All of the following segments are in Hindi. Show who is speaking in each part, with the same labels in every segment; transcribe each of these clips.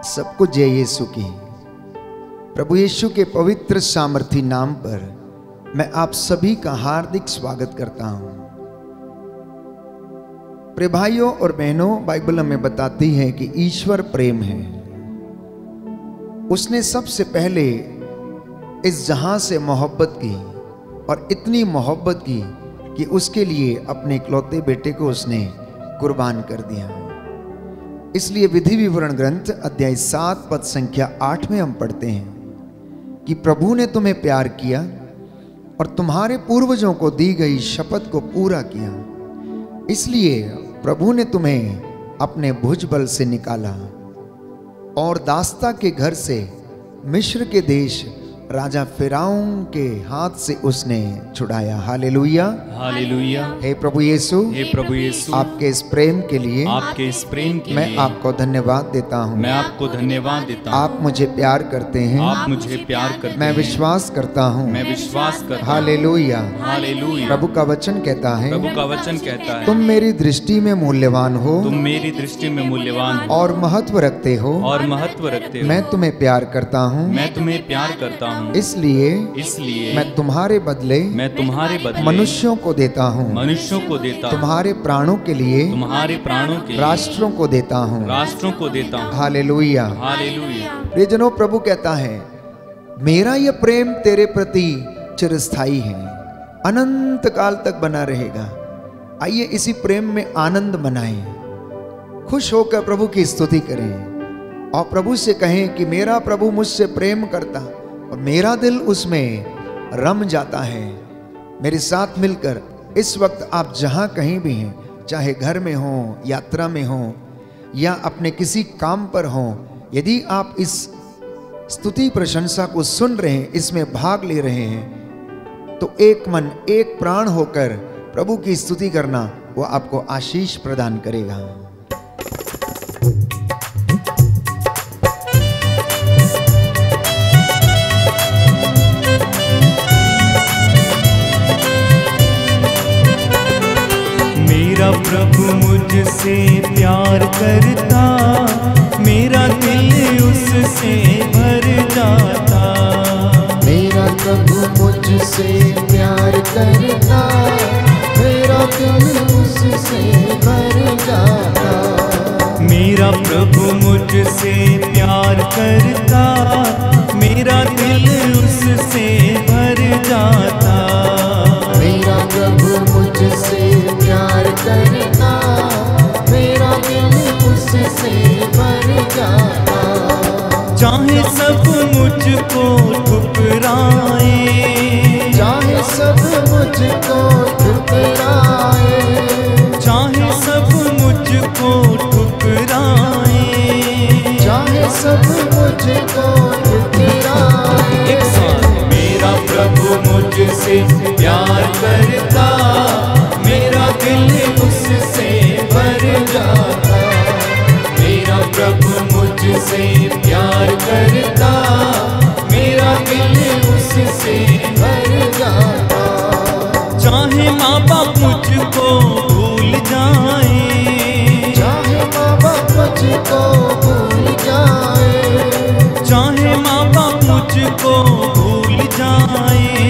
Speaker 1: सबको जय यीशु की। प्रभु यीशु के पवित्र सामर्थी नाम पर मैं आप सभी का हार्दिक स्वागत करता हूं। प्रिय भाइयों और बहनों, बाइबल हमें बताती है कि ईश्वर प्रेम है। उसने सबसे पहले इस जहां से मोहब्बत की और इतनी मोहब्बत की कि उसके लिए अपने इकलौते बेटे को उसने कुर्बान कर दिया। इसलिए विधि विवरण ग्रंथ अध्याय 7 पद संख्या 8 में हम पढ़ते हैं कि प्रभु ने तुम्हें प्यार किया और तुम्हारे पूर्वजों को दी गई शपथ को पूरा किया। इसलिए प्रभु ने तुम्हें अपने भुजबल से निकाला और दास्ता के घर से मिस्र के देश राजा फिरौन के हाथ से उसने छुड़ाया। Hallelujah, hallelujah. हे प्रभु यीशु,
Speaker 2: हे प्रभु यीशु,
Speaker 1: आपके इस प्रेम के लिए,
Speaker 2: आपके इस प्रेम के
Speaker 1: मैं
Speaker 2: लिए
Speaker 1: आपको धन्यवाद देता हूँ।
Speaker 2: मैं आपको धन्यवाद देता हूँ।
Speaker 1: आप मुझे प्यार करते हैं,
Speaker 2: आप मुझे प्यार करते हैं।
Speaker 1: मैं विश्वास करता हूँ,
Speaker 2: मैं विश्वास करता हूँ।
Speaker 1: Hallelujah,
Speaker 2: hallelujah.
Speaker 1: प्रभु का वचन कहता है,
Speaker 2: प्रभु का वचन कहता है,
Speaker 1: तुम मेरी दृष्टि में मूल्यवान हो,
Speaker 2: तुम मेरी दृष्टि में मूल्यवान हो
Speaker 1: और महत्व रखते हो,
Speaker 2: और महत्व रखते हो।
Speaker 1: मैं तुम्हें प्यार करता हूँ,
Speaker 2: मैं तुम्हें प्यार करता हूँ।
Speaker 1: इसलिए
Speaker 2: मैं
Speaker 1: तुम्हारे बदले मनुष्यों को देता हूँ,
Speaker 2: मनुष्यों को देता हूँ।
Speaker 1: तुम्हारे प्राणों के लिए,
Speaker 2: तुम्हारे प्राणों के लिए
Speaker 1: राष्ट्रों को देता हूँ,
Speaker 2: राष्ट्रों को देता हूँ।
Speaker 1: Hallelujah,
Speaker 2: hallelujah.
Speaker 1: प्रियजनों, प्रभु कहता है, मेरा यह प्रेम तेरे प्रति चिरस्थायी है, अनंत काल तक बना रहेगा। आइए इसी प्रेम में आनंद मनाएं, खुश होकर प्रभु की स्तुति करें और प्रभु से कहें कि मेरा प्रभु मुझसे प्रेम करता और मेरा दिल उसमें रम जाता है। मेरे साथ मिलकर इस वक्त आप जहां कहीं भी हैं, चाहे घर में हो, यात्रा में हो या अपने किसी काम पर हो, यदि आप इस स्तुति प्रशंसा को सुन रहे हैं, इसमें भाग ले रहे हैं, तो एक मन एक प्राण होकर प्रभु की स्तुति करना वो आपको आशीष प्रदान करेगा।
Speaker 2: मेरा प्रभु मुझसे प्यार करता, मेरा दिल उससे भर जाता।
Speaker 1: मेरा प्रभु मुझसे प्यार करता, मेरा दिल उससे भर जाता।
Speaker 2: मेरा प्रभु मुझसे प्यार करता, मेरा दिल उससे भर जाता।
Speaker 1: मेरा प्रभु मुझसे प्यार करता, मेरा दिल उससे भर जाता।
Speaker 2: चाहे सब मुझको ठुकराए,
Speaker 1: चाहे सब मुझको ठुकराए,
Speaker 2: चाहे सब मुझको ठुकराए,
Speaker 1: चाहे सब मुझको ठुकराए।
Speaker 2: एक साथ, मेरा प्रभु मुझसे प्यार करता, मेरा दिल उससे भर जाता। मेरा प्रभु मुझसे प्यार करता, मेरा दिल उससे
Speaker 1: भर जाता।
Speaker 2: चाहे माँ बाप मुझको भूल जाए,
Speaker 1: चाहे माँ बाप मुझको भूल जाए,
Speaker 2: चाहे माँ बाप मुझको भूल जाए,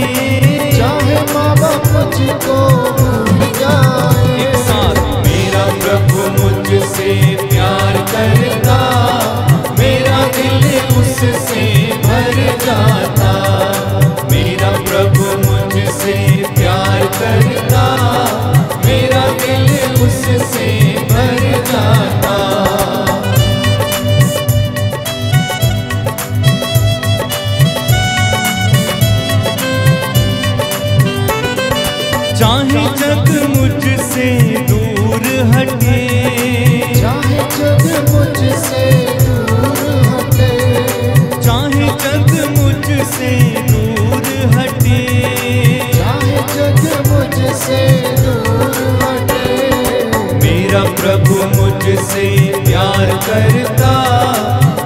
Speaker 1: चाहे माँ बाप मुझको भूल जाए।
Speaker 2: एक साथ, मेरा प्रभु मुझसे प्यार करता, मेरा दिल उससे भर जाता। मेरा प्रभु मुझसे प्यार करता, मेरा दिल उससे भर जाता। चाहे जग मुझसे दूर हटे,
Speaker 1: चाहे जग मुझसे दूर हटे,
Speaker 2: चाहे जग मुझसे दूर हटे,
Speaker 1: चाहे जग मुझसे दूर हटे।
Speaker 2: मेरा प्रभु मुझसे प्यार करता,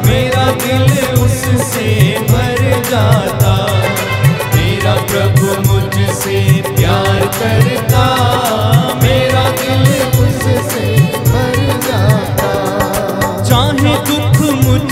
Speaker 2: मेरा दिल उससे भर जाता। मेरा प्रभु मुझसे प्यार करता, मेरा दिल
Speaker 1: उससे भर जाता।
Speaker 2: चाहे दुख मुझ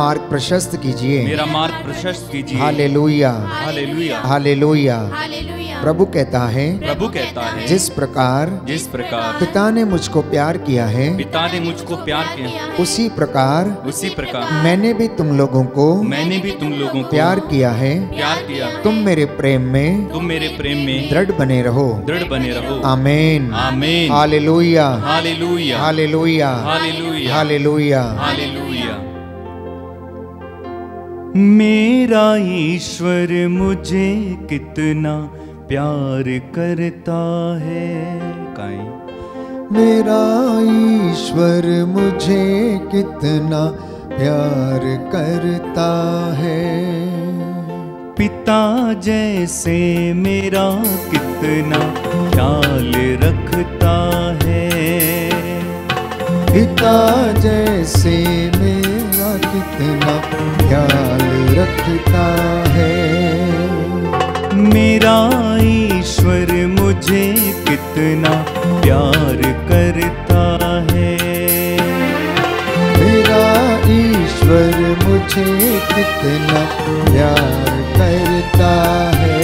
Speaker 1: मार्ग प्रशस्त कीजिए।
Speaker 2: मेरा मार्ग प्रशस्त कीजिए।
Speaker 1: Hallelujah,
Speaker 2: hallelujah,
Speaker 1: hallelujah. प्रभु कहता है,
Speaker 2: प्रभु कहता है,
Speaker 1: जिस प्रकार पिता ने मुझको प्यार किया है,
Speaker 2: पिता ने मुझको प्यार किया,
Speaker 1: उसी प्रकार मैंने भी तुम लोगों को
Speaker 2: प्यार
Speaker 1: किया है। तुम मेरे प्रेम में दृढ़ बने रहो। आमीन,
Speaker 2: आमीन।
Speaker 1: Hallelujah,
Speaker 2: hallelujah,
Speaker 1: hallelujah,
Speaker 2: hallelujah,
Speaker 1: hallelujah,
Speaker 2: hallelujah. मेरा ईश्वर मुझे कितना प्यार करता है। काई
Speaker 1: मेरा ईश्वर मुझे कितना प्यार करता है।
Speaker 2: पिता जैसे मेरा कितना ख्याल रखता है।
Speaker 1: पिता जैसे मेरा कितना ख्याल रखता है।
Speaker 2: मेरा ईश्वर मुझे कितना प्यार करता है।
Speaker 1: मेरा ईश्वर मुझे कितना प्यार करता है।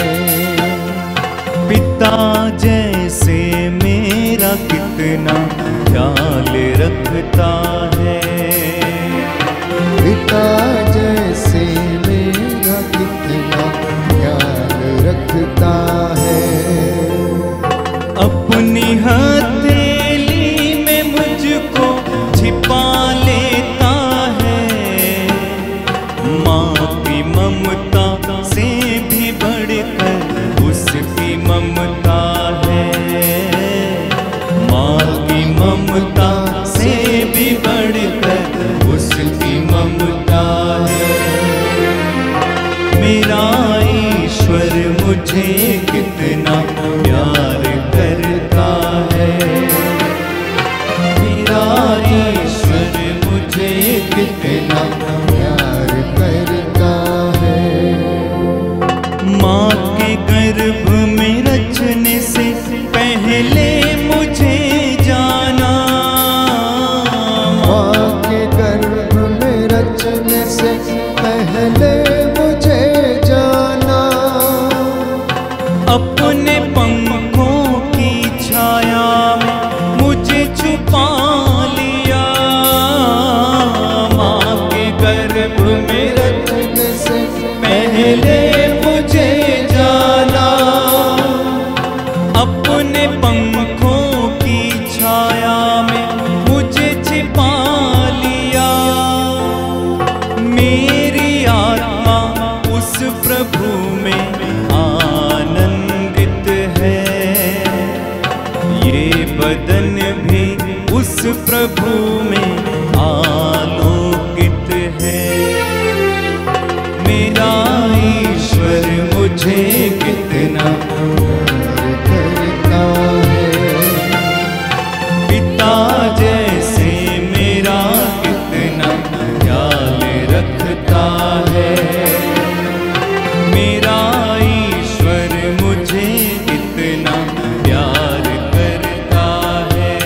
Speaker 2: पिता जैसे मेरा कितना ख्याल रखता है।
Speaker 1: पिता जैसे मेरा कितना ख्याल रखता है।
Speaker 2: अपनी हथेली में मुझको छिपा लेता है। माँ की ममता से भी बढ़कर उसकी ममता है। माँ की ममता से भी बढ़कर उसकी ममता है। मेरा ईश्वर मुझे कितना प्यार करता है। मेरा ईश्वर मुझे कितना
Speaker 1: प्यार करता है।
Speaker 2: माँ के गर्भ में रचने से पहले मुझे जाना।
Speaker 1: माँ के गर्भ में रचने से पहले मुझे जाना।
Speaker 2: अपने पंखों की छाया में मुझे छुपा लिया। माँ के गर्भ में
Speaker 1: रचने से
Speaker 2: पहले मुझे जाना। अपने पंखों की छाया में मुझे छिपा लिया। मेरी आत्मा उस प्रभु में आनंदित है। ये बदन भी उस प्रभु में आलोकित है। मेरा ईश्वर मुझे कितना
Speaker 1: प्यार करता है।
Speaker 2: पिता जैसे मेरा कितना ख्याल रखता है। मेरा ईश्वर मुझे कितना प्यार करता है।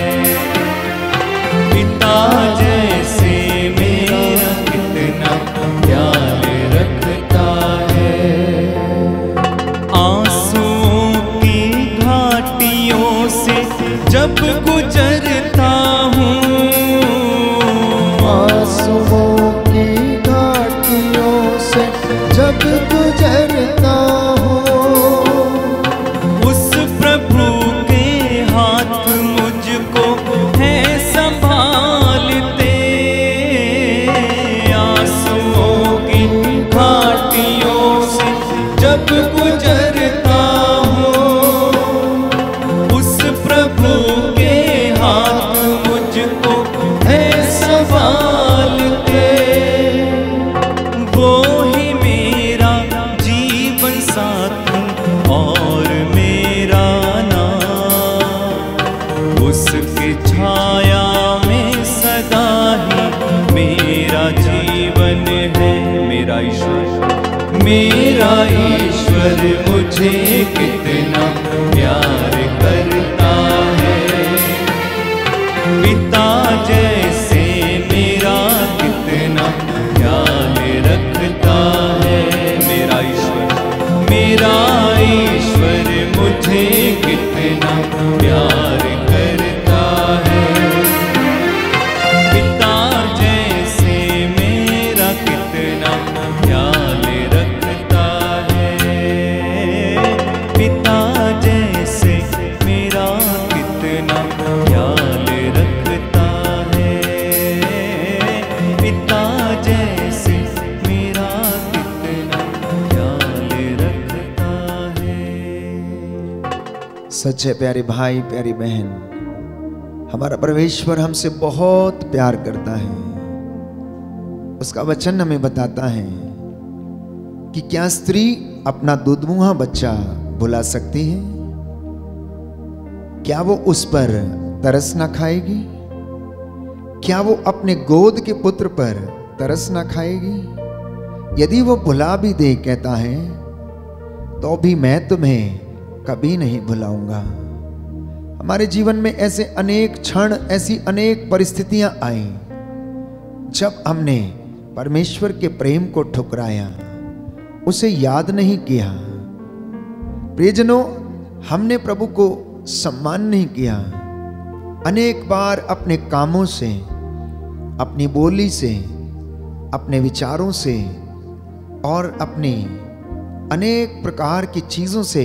Speaker 2: पिता जैसे मेरा कितना ख्याल रखता है। आंसुओं की घाटियों से जब गुजरता हूँ।
Speaker 1: आंसुओं की घाटियों से जब गुजरता हूँ।
Speaker 2: उस प्रभु के हाथ मुझको है संभालते। आंसुओं की घाटियों से जब गुजरता हूँ। उस प्रभु के हाथ मुझको है संभालते। वो ही मेरा जीवन साथी और मेरा नाम। उसकी छाया में सदा ही मेरा जीवन है। मेरा ईश्वर मुझे कितना प्यार करता है। पिता जैसे मेरा कितना ख्याल
Speaker 1: सच है प्यारे भाई प्यारी बहन, हमारा परमेश्वर हमसे बहुत प्यार करता है। उसका वचन हमें बताता है कि क्या स्त्री अपना दूधमुहा बच्चा भुला सकती है? क्या वो उस पर तरस ना खाएगी? क्या वो अपने गोद के पुत्र पर तरस ना खाएगी? यदि वो भुला भी दे, कहता है, तो भी मैं तुम्हें कभी नहीं भुलाऊंगा। हमारे जीवन में ऐसे अनेक क्षण, ऐसी अनेक परिस्थितियां आई जब हमने परमेश्वर के प्रेम को ठुकराया, उसे याद नहीं किया। प्रियजनों, हमने प्रभु को सम्मान नहीं किया। अनेक बार अपने कामों से, अपनी बोली से, अपने विचारों से और अपनी अनेक प्रकार की चीजों से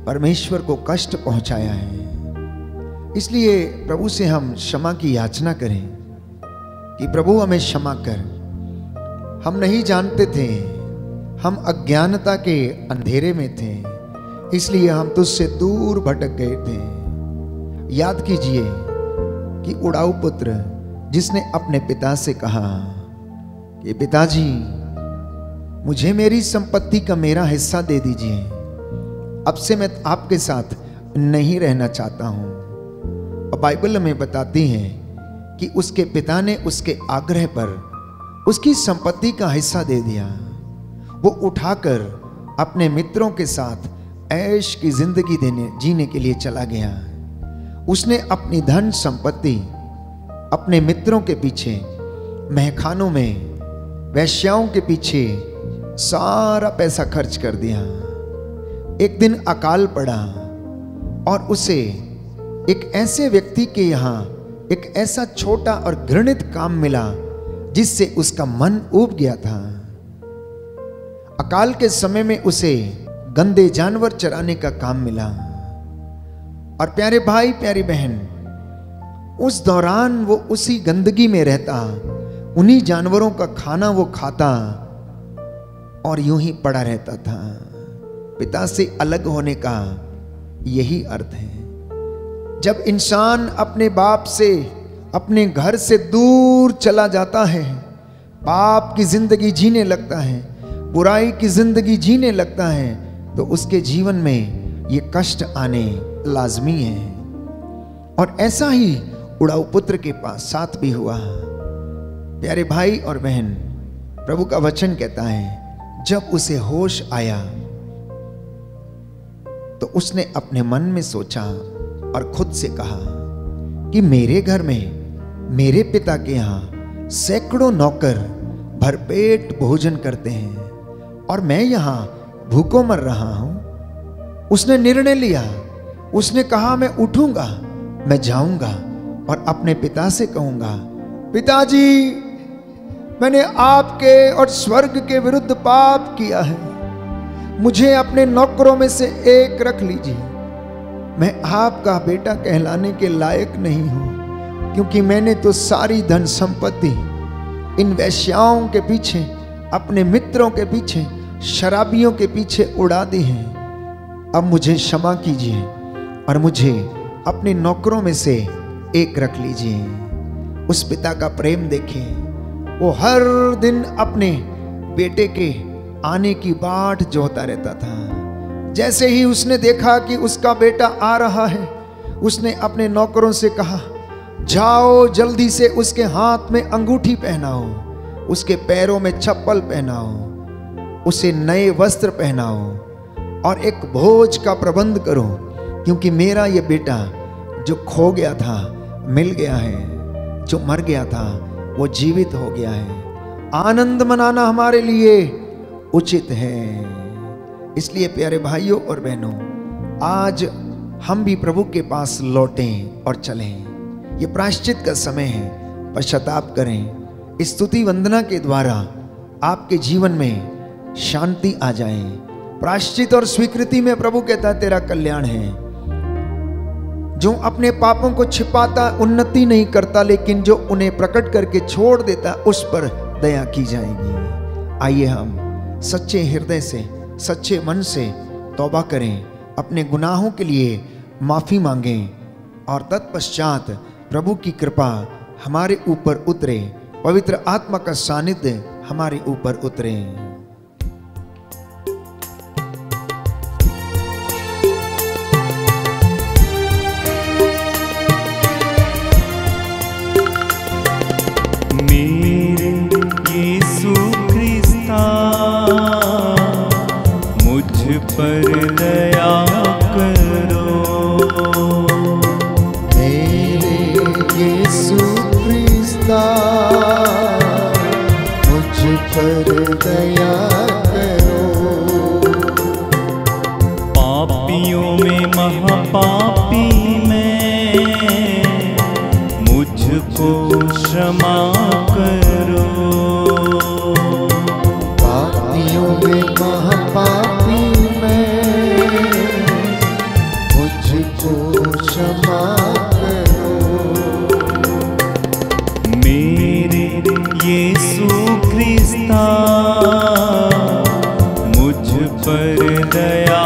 Speaker 1: परमेश्वर को कष्ट पहुंचाया है। इसलिए प्रभु से हम क्षमा की याचना करें कि प्रभु हमें क्षमा कर। हम नहीं जानते थे, हम अज्ञानता के अंधेरे में थे, इसलिए हम तुझसे दूर भटक गए थे। याद कीजिए कि उड़ाऊ पुत्र जिसने अपने पिता से कहा कि पिताजी, मुझे मेरी संपत्ति का मेरा हिस्सा दे दीजिए, अब से मैं आपके साथ नहीं रहना चाहता हूं। और बाइबल हमें बताती है कि उसके पिता ने उसके आग्रह पर उसकी संपत्ति का हिस्सा दे दिया। वो उठाकर अपने मित्रों के साथ ऐश की जिंदगी जीने के लिए चला गया। उसने अपनी धन संपत्ति अपने मित्रों के पीछे, महखानों में, वेश्याओं के पीछे सारा पैसा खर्च कर दिया। एक दिन अकाल पड़ा और उसे एक ऐसे व्यक्ति के यहाँ एक ऐसा छोटा और घृणित काम मिला जिससे उसका मन ऊब गया था। अकाल के समय में उसे गंदे जानवर चराने का काम मिला। और प्यारे भाई प्यारी बहन, उस दौरान वो उसी गंदगी में रहता, उन्हीं जानवरों का खाना वो खाता और यूं ही पड़ा रहता था। पिता से अलग होने का यही अर्थ है। जब इंसान अपने बाप से, अपने घर से दूर चला जाता है, पाप की जिंदगी जीने लगता है, बुराई की जिंदगी जीने लगता है, तो उसके जीवन में ये कष्ट आने लाजमी है। और ऐसा ही उड़ाऊ पुत्र के पास साथ भी हुआ। प्यारे भाई और बहन, प्रभु का वचन कहता है, जब उसे होश आया तो उसने अपने मन में सोचा और खुद से कहा कि मेरे घर में, मेरे पिता के यहाँ सैकड़ों नौकर भरपेट भोजन करते हैं और मैं यहाँ भूखों मर रहा हूं। उसने निर्णय लिया, उसने कहा, मैं उठूंगा, मैं जाऊंगा और अपने पिता से कहूंगा, पिताजी, मैंने आपके और स्वर्ग के विरुद्ध पाप किया है, मुझे अपने नौकरों में से एक रख लीजिए। मैं आपका बेटा कहलाने के लायक नहीं हूं, क्योंकि मैंने तो सारी धन संपत्ति इन वेश्याओं के पीछे, अपने मित्रों के पीछे, शराबियों के पीछे उड़ा दी है। अब मुझे क्षमा कीजिए और मुझे अपने नौकरों में से एक रख लीजिए। उस पिता का प्रेम देखिए, वो हर दिन अपने बेटे के आने की बाट जोहता रहता था। जैसे ही उसने देखा कि उसका बेटा आ रहा है, उसने अपने नौकरों से कहा, जाओ जल्दी से उसके हाथ में अंगूठी पहनाओ, उसके पैरों में चप्पल पहनाओ, उसे नए वस्त्र पहनाओ और एक भोज का प्रबंध करो, क्योंकि मेरा ये बेटा जो खो गया था मिल गया है, जो मर गया था वो जीवित हो गया है। आनंद मनाना हमारे लिए उचित है। इसलिए प्यारे भाइयों और बहनों, आज हम भी प्रभु के पास लौटें और चलें। ये प्रायश्चित का समय है, पश्चाताप करें। इस स्तुति वंदना के द्वारा आपके जीवन में शांति आ जाए। प्रायश्चित और स्वीकृति में प्रभु कहता है, तेरा कल्याण है। जो अपने पापों को छिपाता उन्नति नहीं करता, लेकिन जो उन्हें प्रकट करके छोड़ देता, उस पर दया की जाएगी। आइए हम सच्चे हृदय से, सच्चे मन से तौबा करें, अपने गुनाहों के लिए माफी मांगें और तत्पश्चात प्रभु की कृपा हमारे ऊपर उतरे, पवित्र आत्मा का सानिध्य हमारे ऊपर उतरे।
Speaker 2: मेरे यीशु ख्रिस्ता मुझ पर दया करो,
Speaker 1: मेरे यीशु ख्रिस्ता मुझ पर दया करो।
Speaker 2: पापियों में महापापी मैं, मुझको क्षमा करो।
Speaker 1: पापियों में महापापी मैं, मुझको क्षमा करो।
Speaker 2: मेरे यीशु ख्रिस्ता मुझ पर दया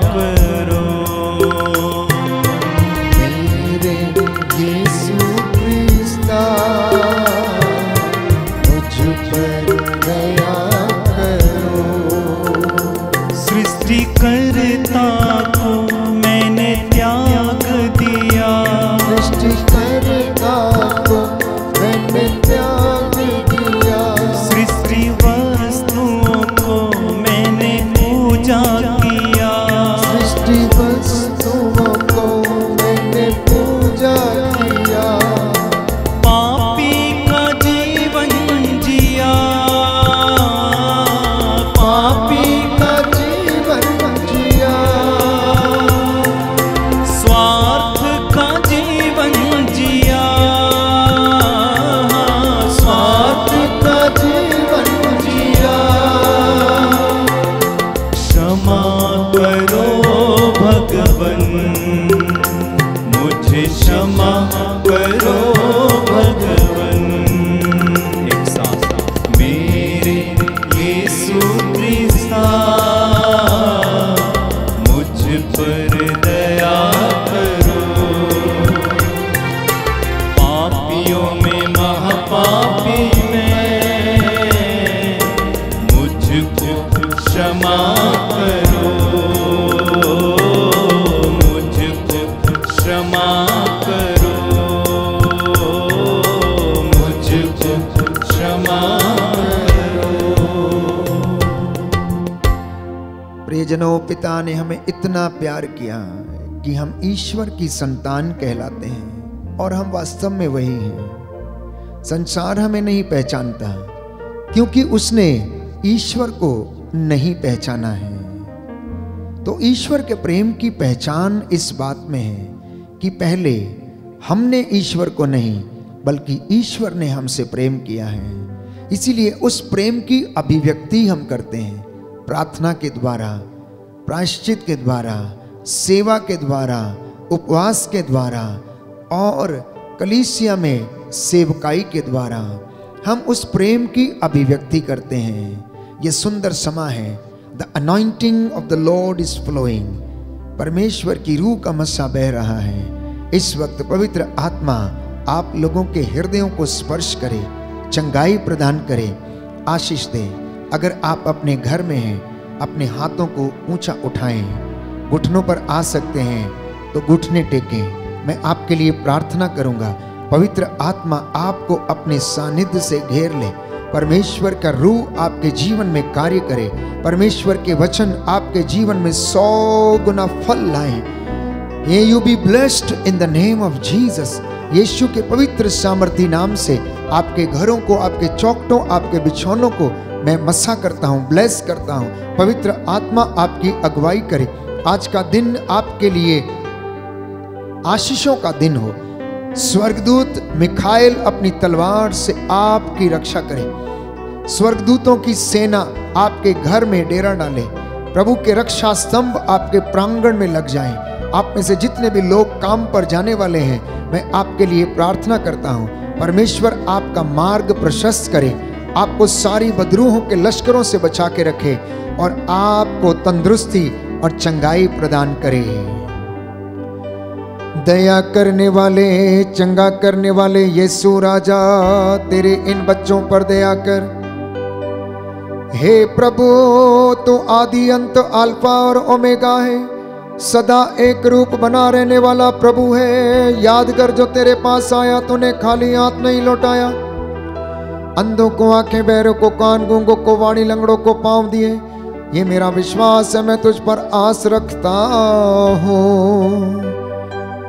Speaker 2: करो,
Speaker 1: मेरे यीशु ख्रिस्ता मुझ पर दया करो।
Speaker 2: सृष्टिकर्ता को मैंने त्याग दिया,
Speaker 1: सृष्टिकर्ता को मैंने त्याग दिया,
Speaker 2: सृष्टि वस्तुओं को मैंने पूजा किया,
Speaker 1: सृष्टि वस्तुओं को मैंने पूजा किया।
Speaker 2: पापी का जीवन जिया,
Speaker 1: पापी का जीवन जिया,
Speaker 2: स्वार्थ का जीवन जिया,
Speaker 1: स्वार्थ का जीवन जिया।
Speaker 2: क्षमा करो भगवन, मुझे क्षमा करो भगवन। एक साथ मेरे यीशु ख्रिस्ता मुझ पर दया करो, पापियों में महापापी मैं, मुझको क्षमा करो, मुझको क्षमा करो, मुझको क्षमा करो।
Speaker 1: प्रियजनों, पिता ने हमें इतना प्यार किया कि हम ईश्वर की संतान कहलाते हैं और हम वास्तव में वही हैं। संसार हमें नहीं पहचानता क्योंकि उसने ईश्वर को नहीं पहचाना है। तो ईश्वर के प्रेम की पहचान इस बात में है कि पहले हमने ईश्वर को नहीं बल्कि ईश्वर ने हमसे प्रेम किया है। इसीलिए उस प्रेम की अभिव्यक्ति हम करते हैं प्रार्थना के द्वारा, प्रायश्चित के द्वारा, सेवा के द्वारा, उपवास के द्वारा और कलीसिया में सेवकाई के द्वारा हम उस प्रेम की अभिव्यक्ति करते हैं। यह सुंदर समय है। The anointing of the Lord is flowing. परमेश्वर की रूह का मस्सा बह रहा है। इस वक्त पवित्र आत्मा आप लोगों के हृदयों को स्पर्श करे, चंगाई प्रदान करे, आशीष दे। अगर आप अपने घर में हैं, अपने हाथों को ऊंचा उठाएं, घुटनों पर आ सकते हैं तो घुटने टेकें। मैं आपके लिए प्रार्थना करूंगा। पवित्र आत्मा आपको अपने सानिध्य से घेर ले। परमेश्वर का रूह आपके जीवन में कार्य करे। परमेश्वर के वचन आपके जीवन में 100 गुना फल लाए। May you be blessed in the name of Jesus। यीशु के पवित्र सामर्थी नाम से आपके घरों को, आपके चौखटों, आपके बिछौनों को मैं मसा करता हूँ, ब्लेस करता हूँ। पवित्र आत्मा आपकी अगुवाई करे। आज का दिन आपके लिए आशीषों का दिन हो। स्वर्गदूत मिखाएल अपनी तलवार से आपकी रक्षा करे। स्वर्गदूतों की सेना आपके घर में डेरा डाले। प्रभु के रक्षा स्तंभ आपके प्रांगण में लग जाएं। आप में से जितने भी लोग काम पर जाने वाले हैं, मैं आपके लिए प्रार्थना करता हूं। परमेश्वर आपका मार्ग प्रशस्त करे, आपको सारी बदरूहों के लश्करों से बचा के रखे और आपको तंदुरुस्ती और चंगाई प्रदान करे। दया करने वाले, चंगा करने वाले यीशु राजा, तेरे इन बच्चों पर दया कर। हे प्रभु, तू आदि अंत अल्फा और ओमेगा है, सदा एक रूप बना रहने वाला प्रभु है। याद कर, जो तेरे पास आया तूने खाली हाथ नहीं लौटाया। अंधों को आंखें, बहरों को कान, गूंगों को वाणी, लंगड़ों को पांव दिए। ये मेरा विश्वास है, मैं तुझ पर आस रखता हूँ।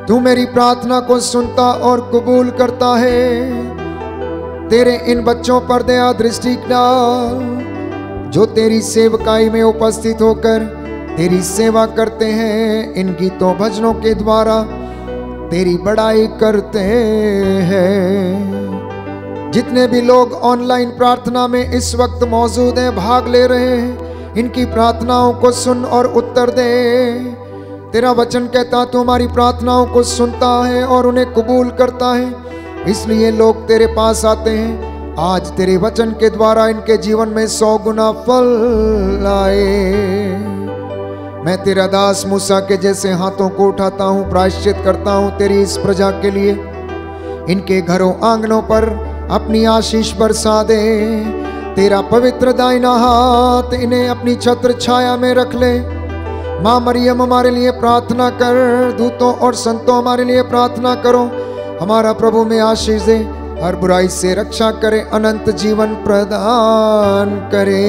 Speaker 1: तू मेरी प्रार्थना को सुनता और कबूल करता है। तेरे इन बच्चों पर दया दृष्टि डाल, जो तेरी सेवकाई में उपस्थित होकर तेरी सेवा करते हैं। इन गीतों भजनों के द्वारा तेरी बड़ाई करते हैं। जितने भी लोग ऑनलाइन प्रार्थना में इस वक्त मौजूद हैं, भाग ले रहे हैं, इनकी प्रार्थनाओं को सुन और उत्तर दे। तेरा वचन कहता, तू हमारी प्रार्थनाओं को सुनता है और उन्हें कबूल करता है, इसलिए लोग तेरे पास आते हैं। आज तेरे वचन के द्वारा इनके जीवन में 100 गुना फल आए। मैं तेरा दास मूसा के जैसे हाथों को उठाता हूँ, प्रायश्चित करता हूँ तेरी इस प्रजा के लिए। इनके घरों आंगनों पर अपनी आशीष बरसा दे। तेरा पवित्र दाहिना हाथ इन्हें अपनी छत्र छाया में रख ले। माँ मरियम, हमारे लिए प्रार्थना कर। दूतों और संतों, हमारे लिए प्रार्थना करो। हमारा प्रभु में आशीष दे, हर बुराई से रक्षा करे, अनंत जीवन प्रदान करे।